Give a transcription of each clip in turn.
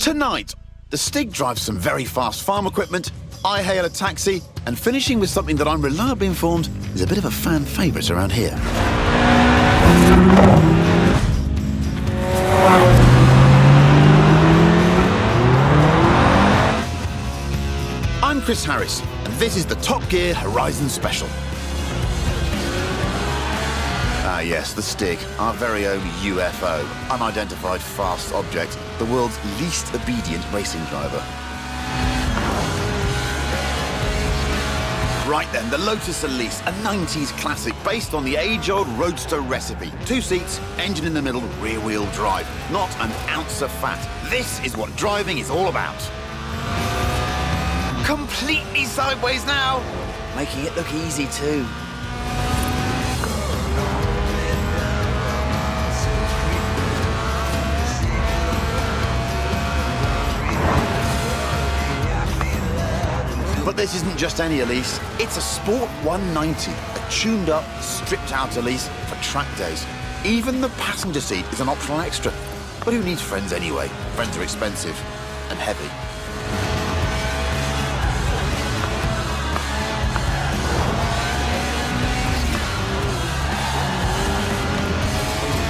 Tonight, the Stig drives some very fast farm equipment, I hail a taxi, and finishing with something that I'm reliably informed is a bit of a fan favourite around here. I'm Chris Harris, and this is the Top Gear Horizon Special. Ah yes, the Stig, our very own UFO, unidentified fast object, the world's least obedient racing driver. Right then, the Lotus Elise, a 90s classic based on the age-old roadster recipe. 2 seats, engine in the middle, rear-wheel drive. Not an ounce of fat. This is what driving is all about. Completely sideways now. Making it look easy too. But this isn't just any Elise, it's a Sport 190, a tuned-up, stripped-out Elise for track days. Even the passenger seat is an optional extra. But who needs friends anyway? Friends are expensive and heavy.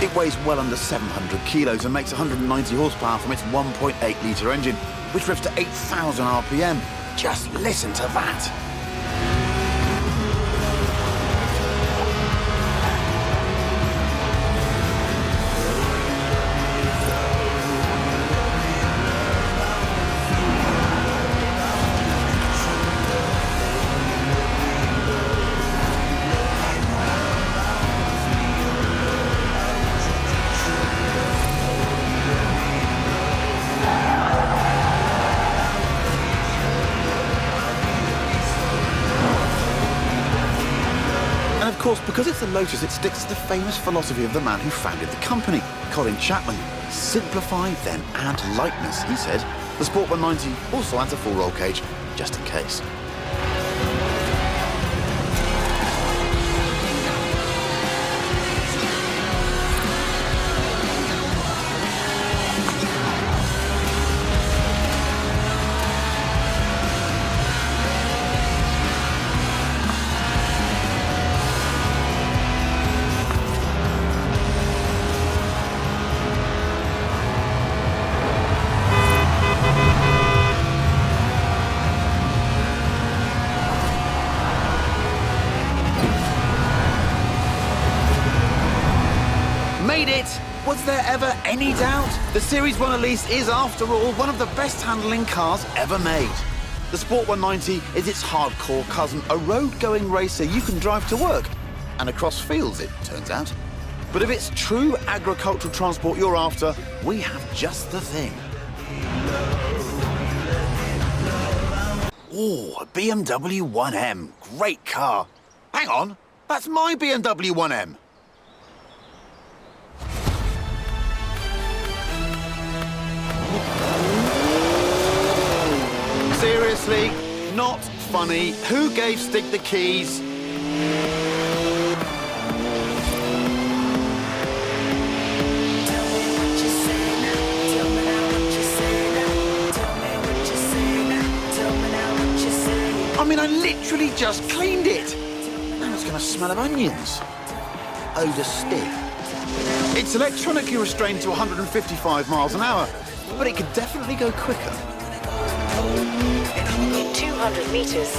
It weighs well under 700 kilos and makes 190 horsepower from its 1.8-litre engine, which revs to 8,000 RPM. Just listen to that. Of course, because it's a Lotus, it sticks to the famous philosophy of the man who founded the company, Colin Chapman. Simplify, then add lightness, he said. The Sport 190 also adds a full roll cage, just in case. Made it! Was there ever any doubt? The Series 1 Elise is, after all, one of the best handling cars ever made. The Sport 190 is its hardcore cousin, a road-going racer you can drive to work, and across fields, it turns out. But if it's true agricultural transport you're after, we have just the thing. Ooh, a BMW 1M. Great car. Hang on, that's my BMW 1M. Seriously, not funny. Who gave Stig the keys? I mean, I literally just cleaned it. Now it's gonna smell of onions. Odour Stig. It's electronically restrained to 155 miles an hour, but it could definitely go quicker. In 200 meters,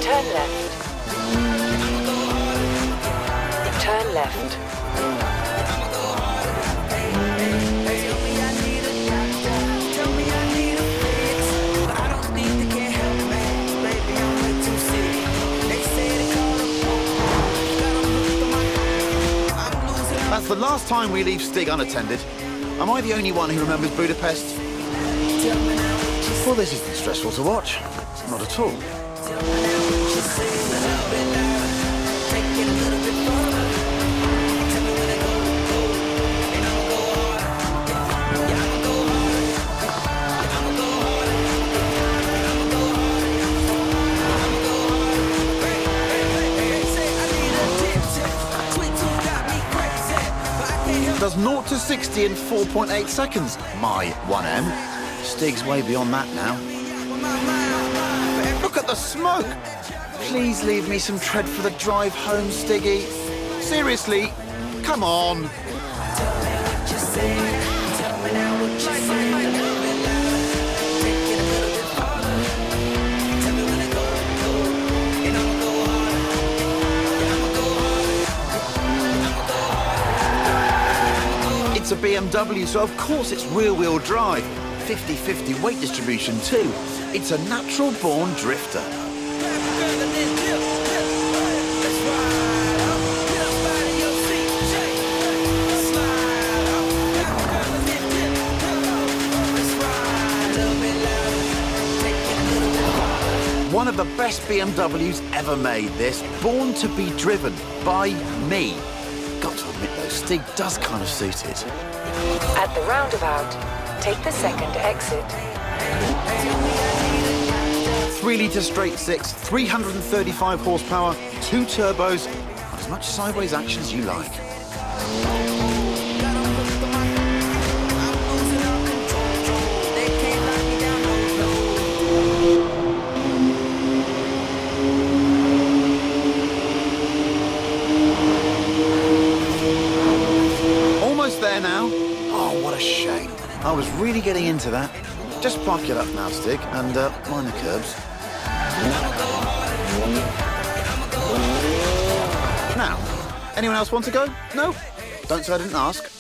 turn left. Turn left. That's the last time we leave Stig unattended. Am I the only one who remembers Budapest? Well, this isn't stressful to watch. Not at all. Does 0 to 60 in 4.8 seconds, my 1M. Stig's way beyond that now. Look at the smoke! Please leave me some tread for the drive home, Stiggy. Seriously, come on. It's a BMW, so of course it's rear-wheel drive. 50-50 weight distribution too. It's a natural-born drifter. One of the best BMWs ever made, this. Born to be driven by me. Got to admit though, Stig does kind of suit it. At the roundabout, take the second exit. 3-litre straight six, 335 horsepower, 2 turbos, and as much sideways action as you like. Almost there now. Oh, what a shame. I was really getting into that. Just park it up now, Stig, and mind the curbs. Now, anyone else want to go? No? Don't say I didn't ask.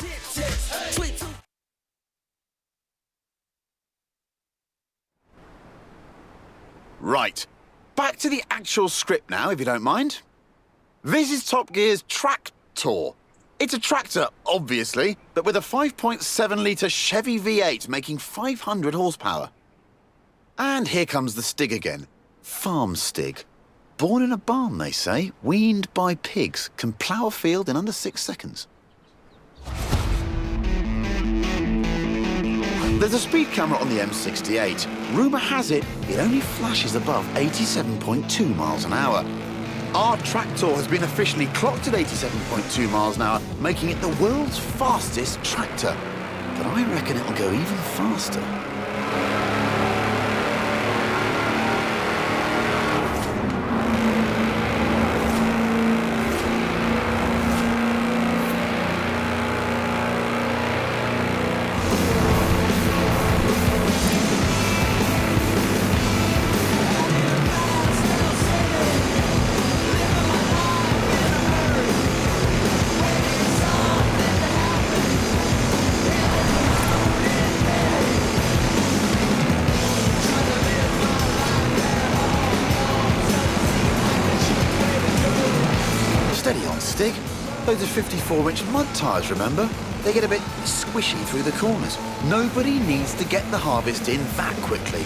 Right, back to the actual script now, if you don't mind. This is Top Gear's track-tor. It's a tractor, obviously, but with a 5.7-litre Chevy V8 making 500 horsepower. And here comes the Stig again. Farm Stig. Born in a barn, they say, weaned by pigs, can plough a field in under 6 seconds. There's a speed camera on the M68. Rumour has it, it only flashes above 87.2 miles an hour. Our track-tor has been officially clocked at 87.2 miles an hour, making it the world's fastest tractor. But I reckon it'll go even faster. Steady on, Stig. Those are 54-inch mud tyres, remember? They get a bit squishy through the corners. Nobody needs to get the harvest in that quickly.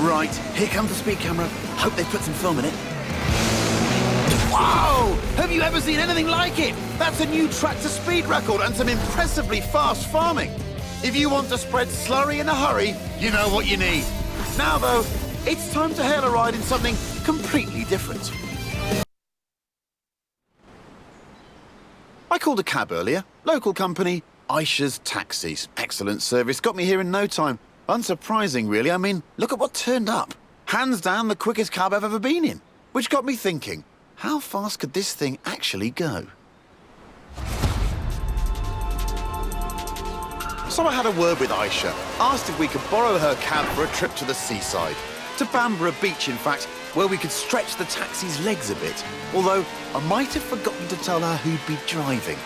Right, here comes the speed camera. Hope they put some film in it. Whoa! Have you ever seen anything like it? That's a new tractor speed record and some impressively fast farming. If you want to spread slurry in a hurry, you know what you need. Now, though, it's time to hail a ride in something completely different. I called a cab earlier. Local company, Aisha's Taxis. Excellent service. Got me here in no time. Unsurprising, really. I mean, look at what turned up. Hands down, the quickest cab I've ever been in. Which got me thinking, how fast could this thing actually go? So I had a word with Aisha, asked if we could borrow her cab for a trip to the seaside. To Bamborough Beach, in fact, where we could stretch the taxi's legs a bit. Although, I might have forgotten to tell her who'd be driving.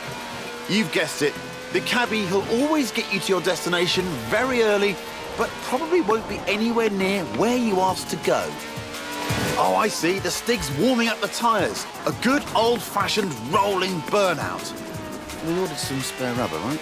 You've guessed it, the cabbie who'll always get you to your destination very early, but probably won't be anywhere near where you asked to go. Oh, I see. The Stig's warming up the tyres. A good old-fashioned rolling burnout. We ordered some spare rubber, right?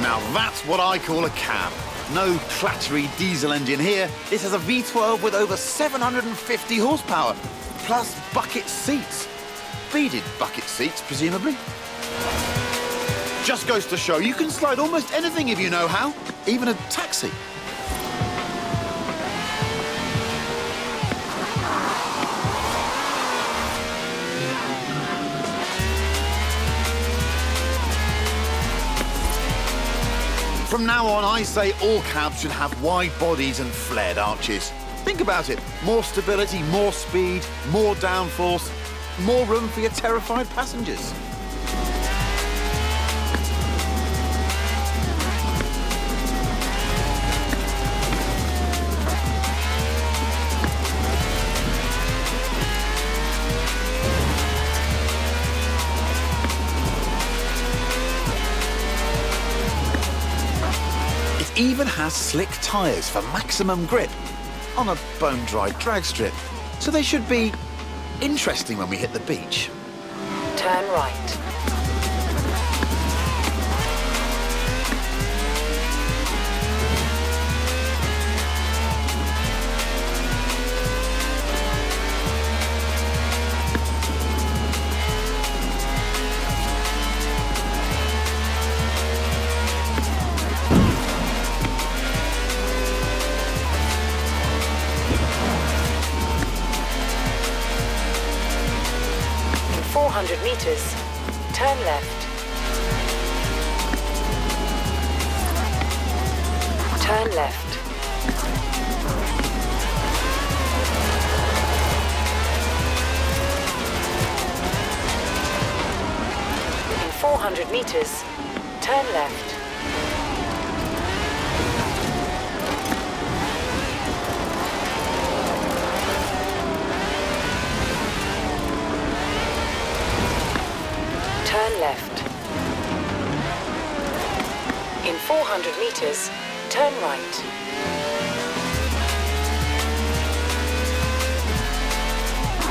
Now that's what I call a cab. No clattery diesel engine here. This has a V12 with over 750 horsepower, plus bucket seats. Beaded bucket seats, presumably. Just goes to show you can slide almost anything if you know how, even a taxi. From now on, I say all cabs should have wide bodies and flared arches. Think about it. More stability, more speed, more downforce, more room for your terrified passengers. It even has slick tyres for maximum grip on a bone-dry drag strip. So they should be interesting when we hit the beach. Turn right. In 400 meters, turn left. Turn left. In 400 meters, turn left. Turn left. In 400 meters, turn right.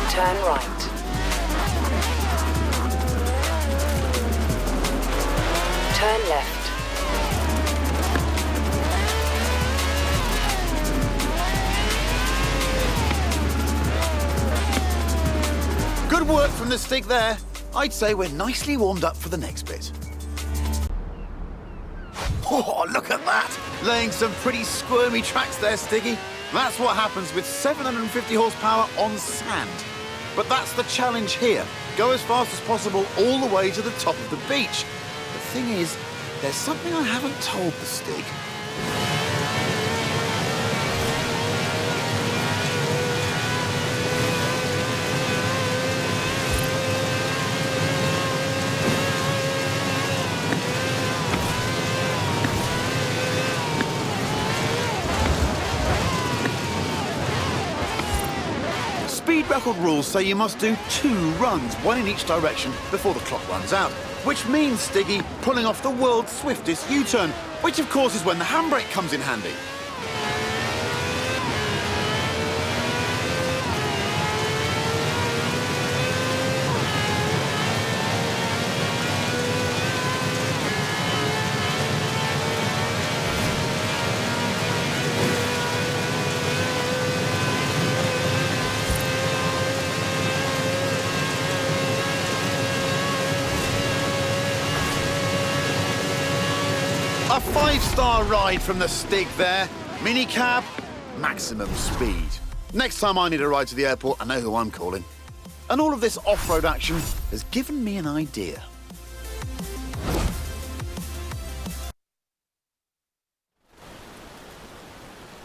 Turn right. Turn left. Good work from the Stig there. I'd say we're nicely warmed up for the next bit. Oh, look at that! Laying some pretty squirmy tracks there, Stiggy. That's what happens with 750 horsepower on sand. But that's the challenge here. Go as fast as possible all the way to the top of the beach. The thing is, there's something I haven't told the Stig. Speed record rules say you must do 2 runs, one in each direction, before the clock runs out. Which means, Stiggy, pulling off the world's swiftest U-turn, which of course is when the handbrake comes in handy. A 5-star ride from the Stig there. Mini cab, maximum speed. Next time I need a ride to the airport, I know who I'm calling. And all of this off-road action has given me an idea.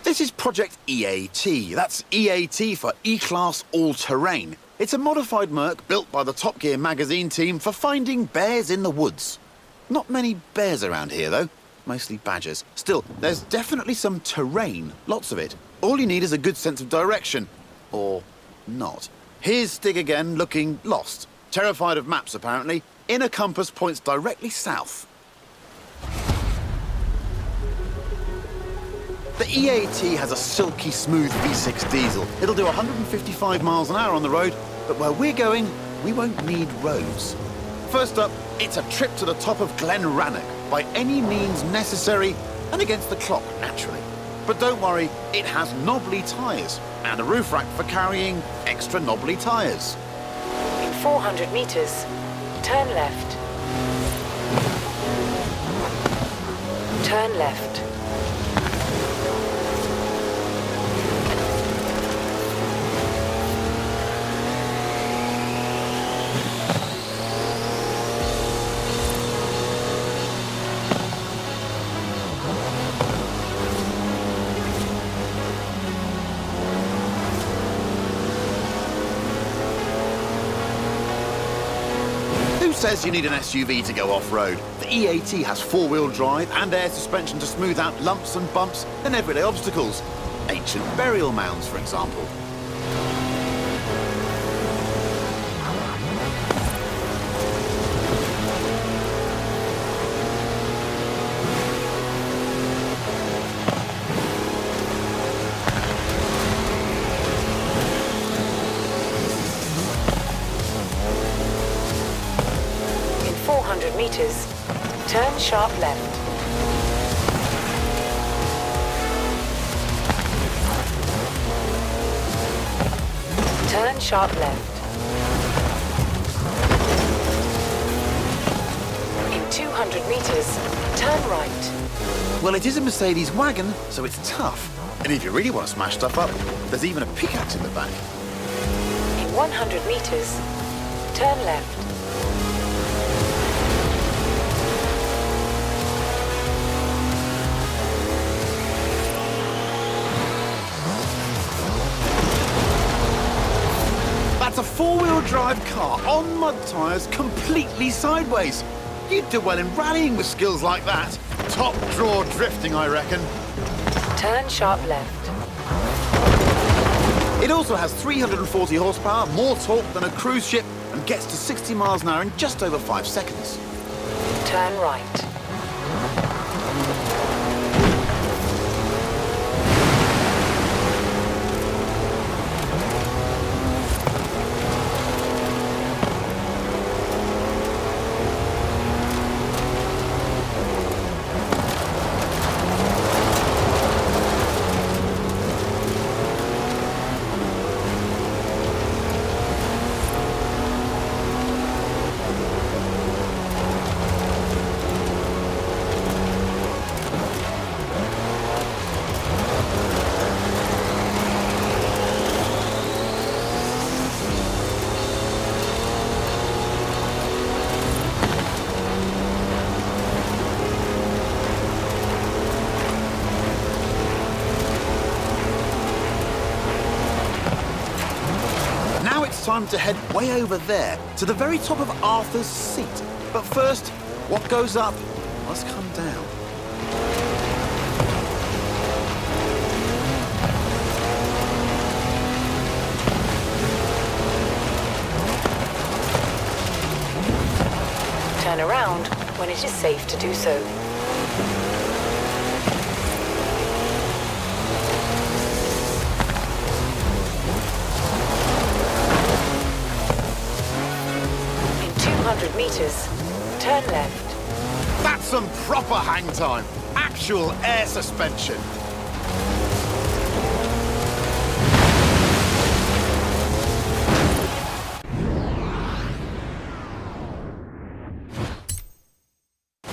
This is Project EAT. That's EAT for E-Class All-Terrain. It's a modified Merc built by the Top Gear magazine team for finding bears in the woods. Not many bears around here, though. Mostly badgers. Still, there's definitely some terrain, lots of it. All you need is a good sense of direction. Or not. Here's Stig again, looking lost. Terrified of maps, apparently. Inner compass points directly south. The EAT has a silky smooth V6 diesel. It'll do 155 miles an hour on the road, but where we're going, we won't need roads. First up, it's a trip to the top of Glen Rannoch. By any means necessary, and against the clock, naturally. But don't worry, it has knobbly tyres and a roof rack for carrying extra knobbly tyres. In 400 meters, turn left. Turn left. Who says you need an SUV to go off-road? The E80 has four-wheel drive and air suspension to smooth out lumps and bumps and everyday obstacles. Ancient burial mounds, for example. In 400 meters, turn sharp left. Turn sharp left. In 200 meters, turn right. Well, it is a Mercedes wagon, so it's tough. And if you really want to smash stuff up, there's even a pickaxe in the back. In 100 meters, turn left. That's a four-wheel drive car on mud tyres completely sideways. You'd do well in rallying with skills like that. Top draw drifting, I reckon. Turn sharp left. It also has 340 horsepower, more torque than a cruise ship, and gets to 60 miles an hour in just over 5 seconds. Turn right. Now it's time to head way over there, to the very top of Arthur's Seat. But first, what goes up must come down. Turn around when it is safe to do so. In 200 meters, turn left. That's some proper hang time. Actual air suspension.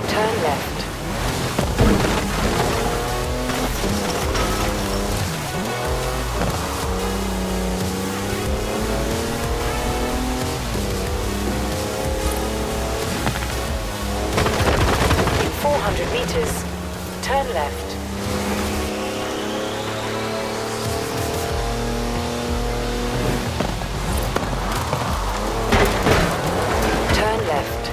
Turn left. In 400 meters, turn left. Turn left.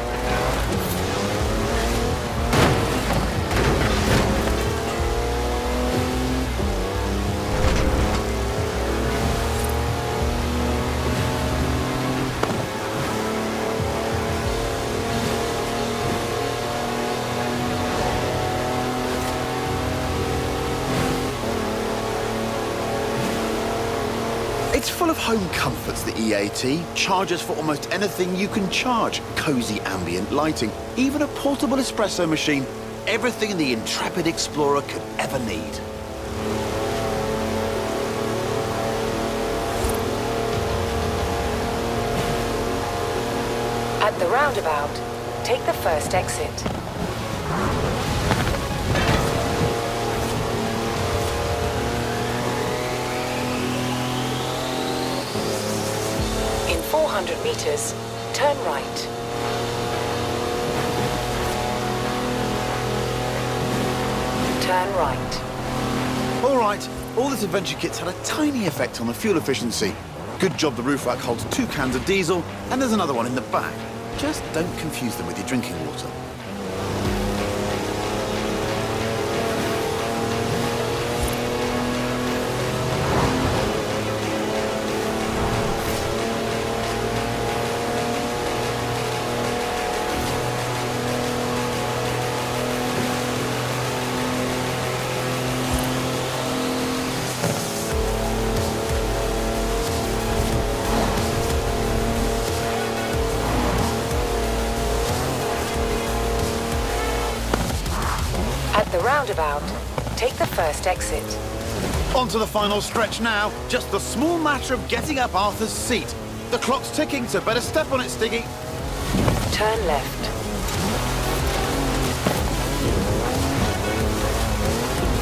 It's full of home comforts, the E80. Chargers for almost anything you can charge. Cozy ambient lighting. Even a portable espresso machine. everything the intrepid explorer could ever need. At the roundabout, take the first exit. In 400 meters, turn right. Turn right. All right, all this adventure kit's had a tiny effect on the fuel efficiency. Good job the roof rack holds 2 cans of diesel, and there's another one in the back. Just don't confuse them with your drinking water. At the roundabout, take the first exit. On to the final stretch now. Just the small matter of getting up Arthur's seat. The clock's ticking, so better step on it, Stiggy. Turn left.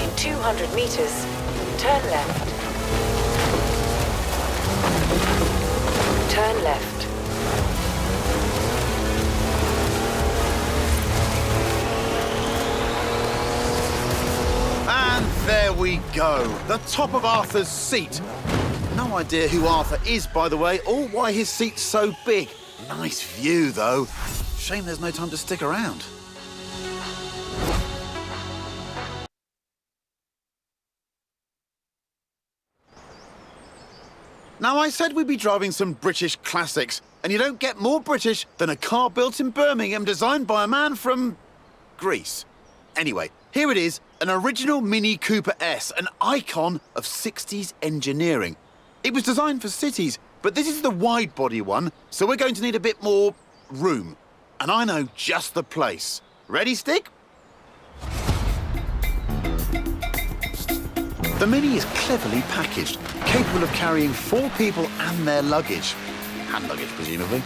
In 200 meters, turn left. Turn left. And there we go. The top of Arthur's seat. No idea who Arthur is, by the way, or why his seat's so big. Nice view, though. Shame there's no time to stick around. Now, I said we'd be driving some British classics, and you don't get more British than a car built in Birmingham designed by a man from Greece. Anyway, here it is, an original Mini Cooper S, an icon of 60s engineering. It was designed for cities, but this is the wide-body one, so we're going to need a bit more room. And I know just the place. Ready, Stick? The Mini is cleverly packaged, capable of carrying 4 people and their luggage. Hand luggage, presumably.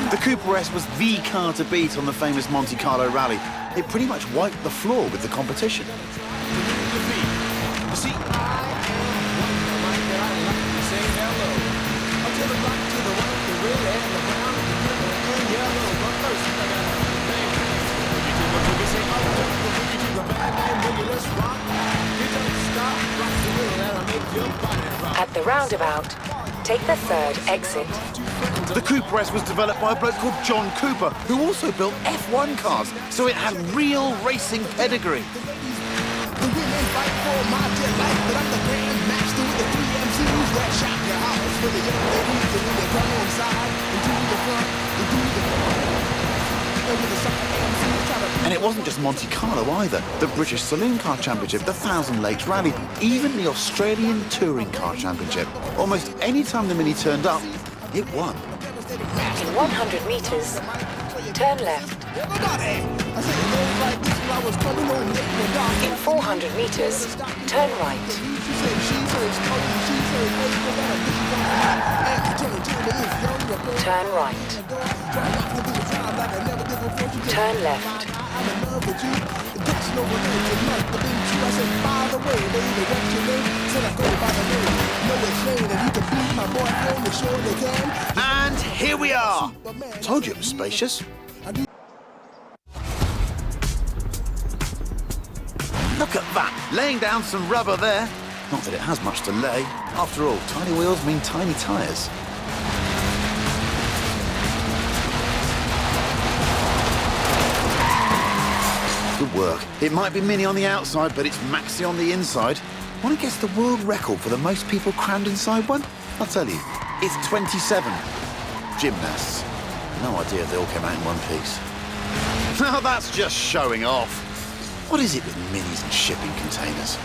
The Cooper S was the car to beat on the famous Monte Carlo rally. It pretty much wiped the floor with the competition. At the roundabout, take the third exit. The Cooper S was developed by a bloke called John Cooper, who also built F1 cars, so it had real racing pedigree. And it wasn't just Monte Carlo either. The British Saloon Car Championship, the Thousand Lakes Rally, even the Australian Touring Car Championship. Almost any time the Mini turned up, it won. In 100 meters, turn left. In 400 meters, turn right. Turn right. Turn left. And here we are. Told you it was spacious. Look at that, laying down some rubber there. Not that it has much to lay. After all, tiny wheels mean tiny tyres. Good work. It might be mini on the outside, but it's maxi on the inside. Want to guess the world record for the most people crammed inside one? I'll tell you, it's 27. Gymnasts. No idea if they all came out in one piece. Now that's just showing off. What is it with minis and shipping containers?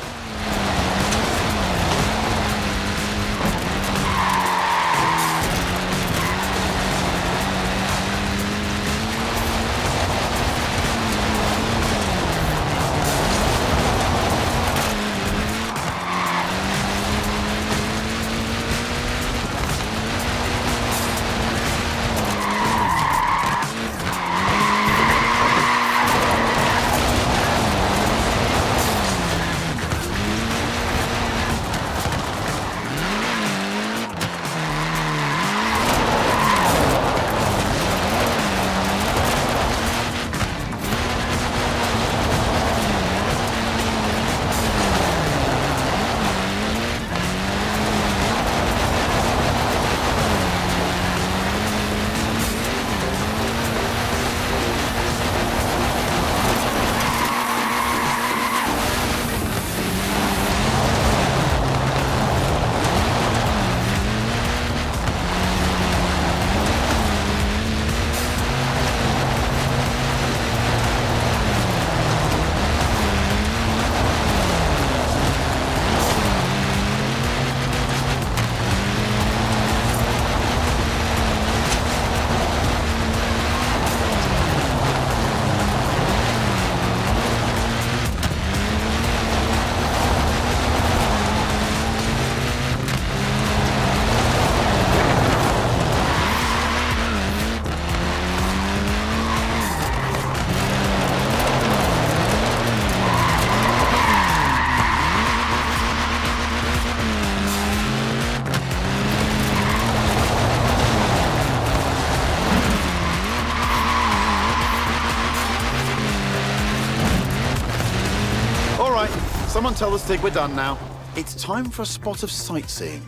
Someone tell the Stig we're done now. It's time for a spot of sightseeing.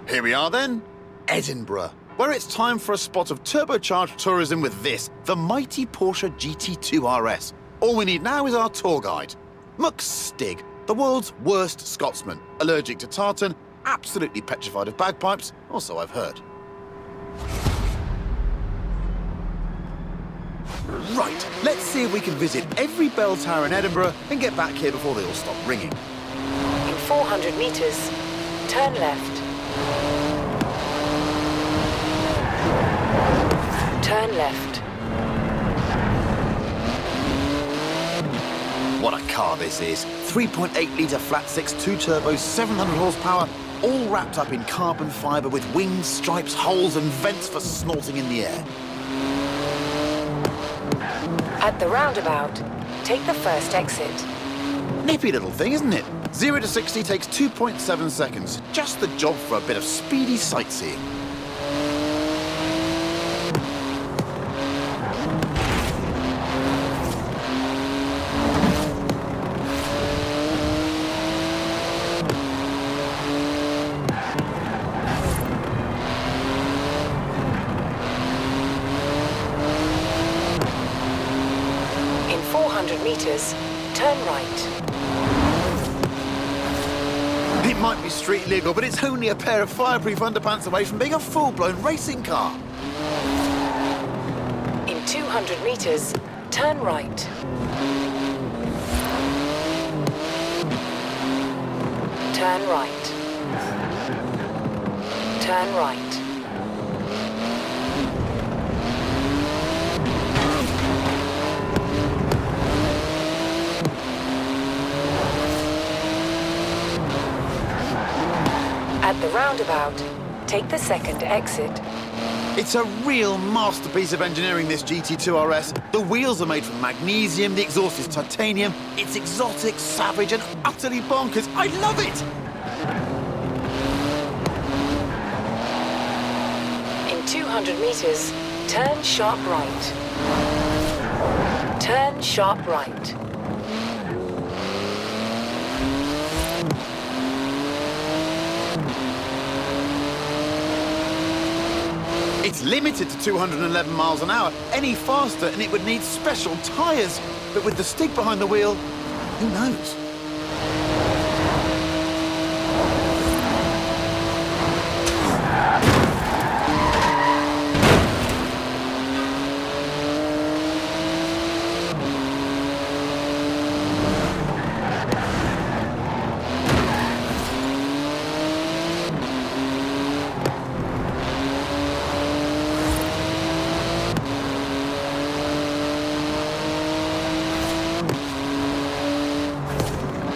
Here we are then, Edinburgh, where it's time for a spot of turbocharged tourism with this, the mighty Porsche GT2 RS. All we need now is our tour guide. Stig, the world's worst Scotsman, allergic to tartan, absolutely petrified of bagpipes, also I've heard. Right, let's see if we can visit every bell tower in Edinburgh and get back here before they all stop ringing. In 400 metres, turn left. Turn left. What a car this is. 3.8-litre flat-six, 2-turbo, 700 horsepower, all wrapped up in carbon fibre with wings, stripes, holes and vents for snorting in the air. At the roundabout, take the first exit. Nippy little thing, isn't it? 0 to 60 takes 2.7 seconds. Just the job for a bit of speedy sightseeing. In 400 metres, turn right. It might be street legal, but it's only a pair of fireproof underpants away from being a full-blown racing car. In 200 metres, turn right. Turn right. Turn right. At the roundabout, take the second exit. It's a real masterpiece of engineering, this GT2 RS. The wheels are made from magnesium, the exhaust is titanium. It's exotic, savage, and utterly bonkers. I love it! In 200 metres, turn sharp right. Turn sharp right. It's limited to 211 miles an hour. Any faster and it would need special tyres. But with the Stig behind the wheel, who knows?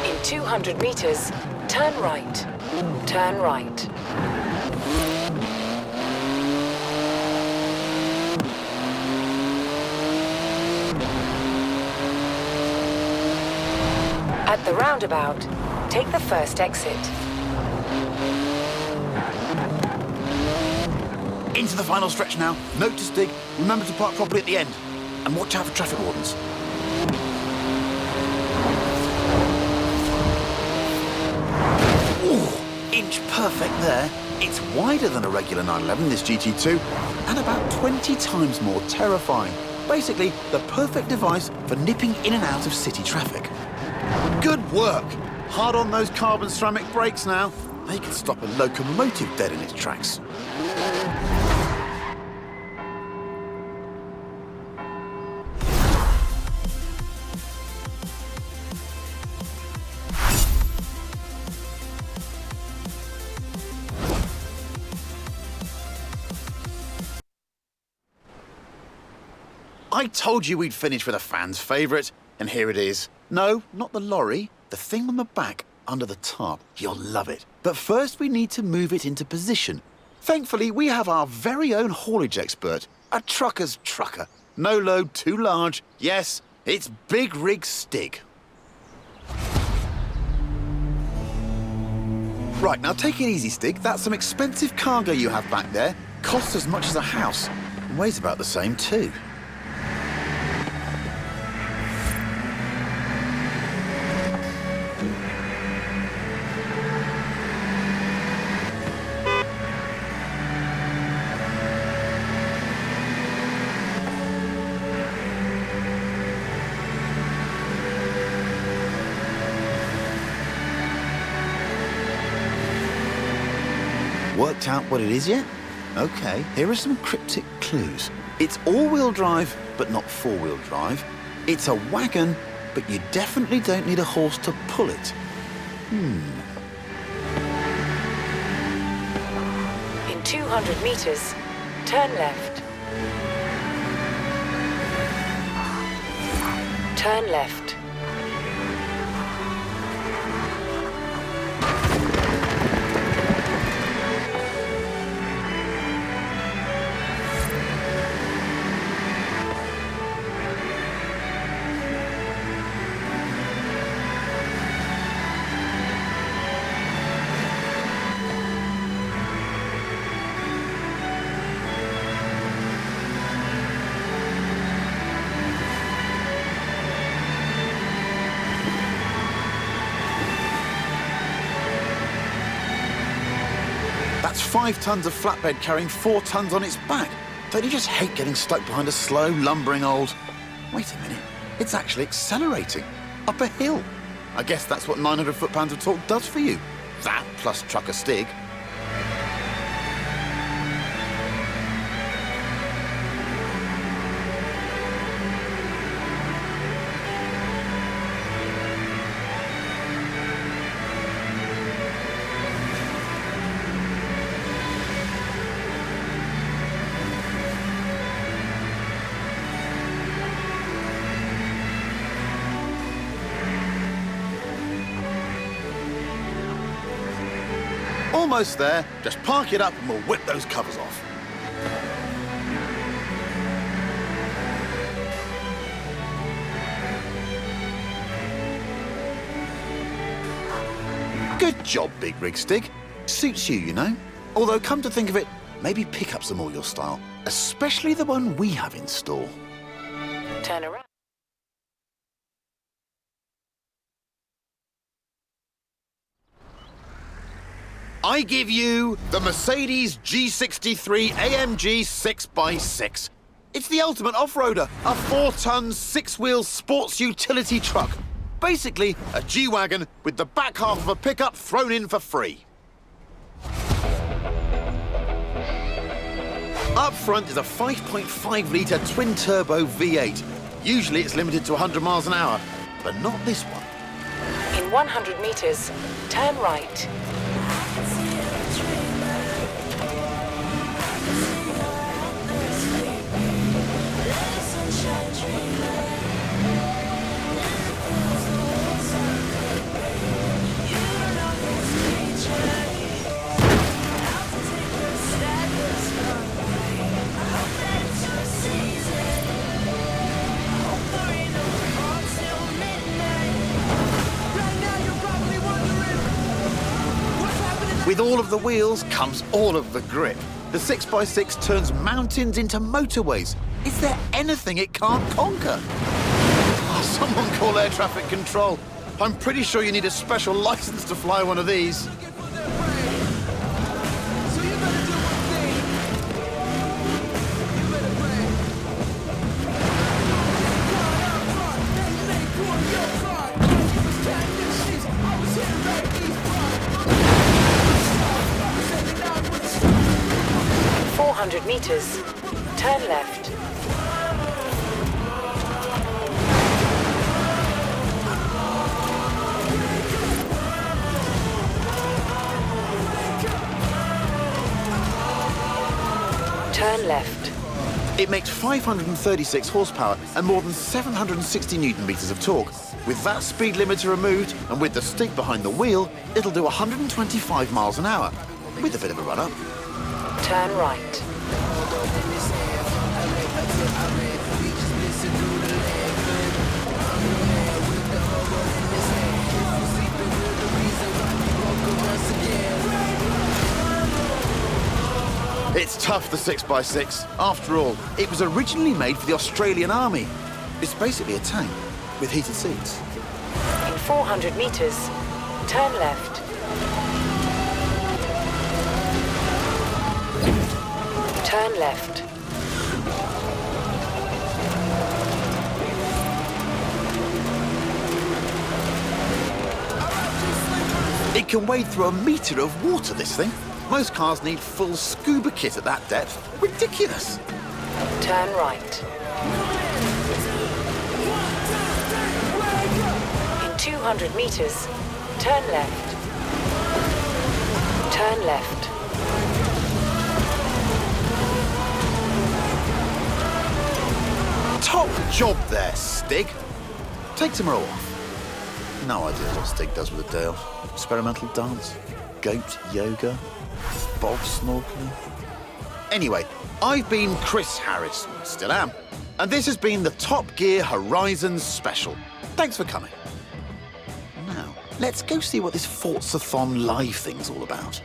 In 200 meters, turn right. Turn right. At the roundabout, take the first exit. Into the final stretch now. Note to Stig, remember to park properly at the end. And watch out for traffic wardens. Ooh, inch perfect there. It's wider than a regular 911, this GT2, and about 20 times more terrifying. Basically, the perfect device for nipping in and out of city traffic. Good work. Hard on those carbon ceramic brakes now. They can stop a locomotive dead in its tracks. I told you we'd finish with a fan's favourite, and here it is. No, not the lorry, the thing on the back under the tarp. You'll love it. But first we need to move it into position. Thankfully, we have our very own haulage expert, a trucker's trucker. No load too large. Yes, it's Big Rig Stig. Right, now take it easy, Stig. That's some expensive cargo you have back there. Costs as much as a house. And weighs about the same too. Worked out what it is yet? Okay, here are some cryptic clues. It's all-wheel drive, but not four-wheel drive. It's a wagon, but you definitely don't need a horse to pull it. In 200 meters, turn left. Turn left. That's 5 tons of flatbed carrying 4 tons on its back. Don't you just hate getting stuck behind a slow, lumbering old... Wait a minute, it's actually accelerating. Up a hill. I guess that's what 900 foot-pounds of torque does for you. That plus trucker Stig. Almost there. Just park it up and we'll whip those covers off. Good job, Big Rig Stig. Suits you, you know. Although, come to think of it, maybe pickups are more your style, especially the one we have in store. Turn around. I give you the Mercedes G63 AMG 6x6. It's the ultimate off-roader, a 4-ton, 6-wheel sports utility truck. Basically, a G-Wagon with the back half of a pickup thrown in for free. Up front is a 5.5-litre twin-turbo V8. Usually it's limited to 100 miles an hour, but not this one. In 100 meters, turn right. With all of the wheels comes all of the grip. The 6x6 turns mountains into motorways. Is there anything it can't conquer? Oh, someone call air traffic control. I'm pretty sure you need a special license to fly one of these. Meters, turn left. Turn left. It makes 536 horsepower and more than 760 newton meters of torque. With that speed limiter removed and with the stick behind the wheel, it'll do 125 miles an hour, with a bit of a run-up. Turn right. It's tough, the 6x6. After all, it was originally made for the Australian Army. It's basically a tank with heated seats. In 400 meters, turn left. Turn left. It can wade through a metre of water, this thing. Most cars need full scuba kit at that depth. Ridiculous. Turn right. In 200 meters, turn left. Turn left. Top job there, Stig. Take tomorrow off. No idea what Stig does with a day off. Experimental dance, goat yoga, bob snorkeling. Anyway, I've been Chris Harris, still am, and this has been the Top Gear Horizons special. Thanks for coming. Now, let's go see what this Forza-thon live thing's all about.